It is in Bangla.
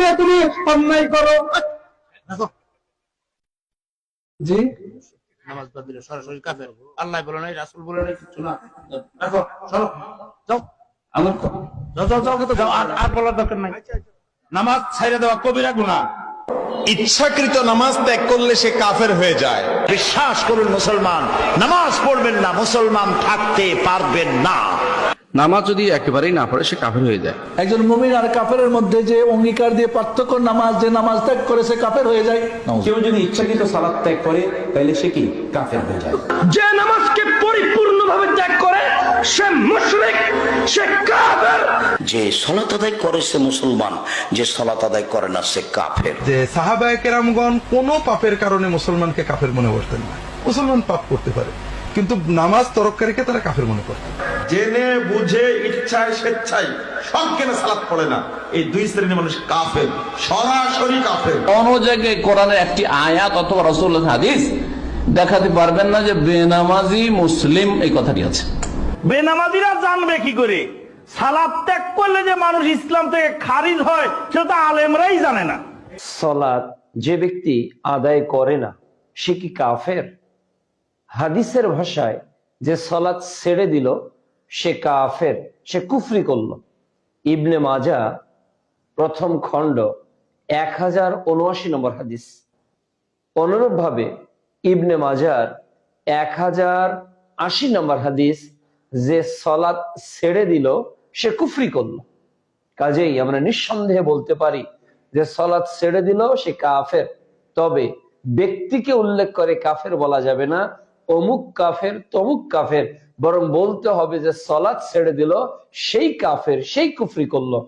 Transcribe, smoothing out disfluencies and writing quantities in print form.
যে তুমি অন্যায় করো। জি, নামাজ বাদ দিলে সরাসরি কাফের। আল্লাহ বলে নাই, রাসূল বলে নাই, কিছু না। রাখো, চলো, যাও, আমার যাও, যাও, যাও, যাও, যাও, আর বলার দরকার নাই। নামাজ ছাইড়া দেওয়া কবিরা গুনাহ। ইচ্ছাকৃত নামাজ ত্যাগ করলে সে কাফের হয়ে যায়। বিশ্বাস করুন মুসলমান, নামাজ পড়বেন না, মুসলমান থাকতে পারবেন না। নামাজ যদি একেবারেই না পড়ে সে কাফের হয়ে যায়। একজন মুমিন আর কাফেরের মধ্যে যে অঙ্গীকার দিয়ে পার্থক্য, নামাজ যে নামাজ ত্যাগ করে সে কাফের হয়ে যায়। কেউ যদি ইচ্ছাকৃত সালাত ত্যাগ করে তাহলে সে কি কাফের হয়ে যায়। যে নামাজকে পরিপূর্ণভাবে ত্যাগ করে সে মুশরিক, সে কাফের। যে সালাত আদায় করে সে মুসলমান, যে সালাত আদায় করে না সে কাফের। যে সাহাবায়ে কেরামগণ কোনো পাপের কারণে মুসলমানকে কাফের মনে করতেন না। মুসলমান পাপ করতে পারে, কিন্তু নামাজ তরককারীকে তারা কাফের মনে করতেন। জেনে বুঝে ইচ্ছায় স্বেচ্ছায় সজ্ঞানে সালাত পড়ে না, এই দুই শ্রেণীর মানুষ কাফের, সরাসরি কাফের। কোন জায়গায় কোরআনের একটি আয়াত অথবা রাসূলুল্লাহ হাদিস দেখাতে পারবেন না যে বেনামাজি মুসলিম এই কথাটি আছে। বেনামাজিরা জানবে কি করে? সালাত ত্যাগ করলে যে মানুষ ইসলাম থেকে খারিজ হয় সেটা তো আলেমরাই জানে না। সালাত যে ব্যক্তি আদায় করে না সে কি কাফের? হাদিসের ভাষায় যে সালাত ছেড়ে দিল সে কাফের, সে কুফরি করল। ইবনে মাজা প্রথম খণ্ড 1079 নম্বর হাদিস। অনুরূপ ভাবে ইবনে মাজার 1080 নম্বর হাদিস, যে সালাত ছেড়ে দিল সে কুফরি করল। কাজেই আমরা নিঃসন্দেহে বলতে পারি যে সালাত ছেড়ে দিল সে কাফের। তবে ব্যক্তিকে উল্লেখ করে কাফের বলা যাবে না, অমুক কাফের তমুক কাফের, বরং বলতে হবে যে সালাত ছেড়ে দিল সেই কাফের, সেই কুফরি করলো।